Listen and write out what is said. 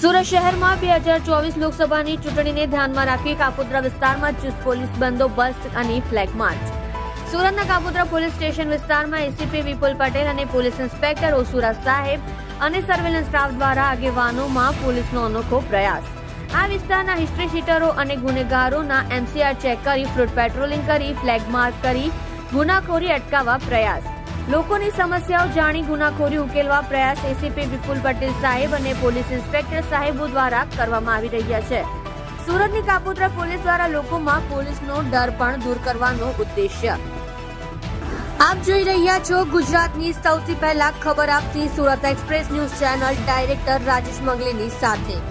સુરત શહેરમાં 2024 લોકસભાની ચૂંટણીને ધ્યાનમાં રાખી કાપોદ્રા વિસ્તારમાં ચુસ્ત પોલીસ બંદોબસ્ત અને ફ્લેગ માર્ચ. સુરતના કાપોદ્રા પોલીસ સ્ટેશન વિસ્તારમાં એસીપી વિપુલ પટેલ અને પોલીસ ઇન્સ્પેક્ટર ઓસુરા સાહેબ અને સર્વેલન્સ સ્ટાફ દ્વારા આગેવાનોમાં પોલીસનો અનોખો પ્રયાસ. આ વિસ્તારના હિસ્ટ્રી શીટરો અને ગુનેગારોના એમસીઆર ચેક કરી ફ્રૂટ પેટ્રોલિંગ કરી ફ્લેગ માર્ક કરી ગુનાખોરી અટકાવવા પ્રયાસ. લોકોની સમસ્યાઓ જાણી ગુનાખોરી ઉકેલવા પ્રયાસ એસીપી વિપુલ પટેલ સાહેબ અને પોલીસ ઇન્સ્પેક્ટર સાહેબો દ્વારા કરવામાં આવી રહ્યા છે. સુરતની કાપોદ્રા પોલીસ દ્વારા લોકોમાં પોલીસનો ડર પણ દૂર કરવાનો ઉદ્દેશ્ય. આપ જોઈ રહ્યા છો ગુજરાતની સૌથી પહેલા ખબર આપતી Surat express news channel director Rajesh Mangleni સાથે.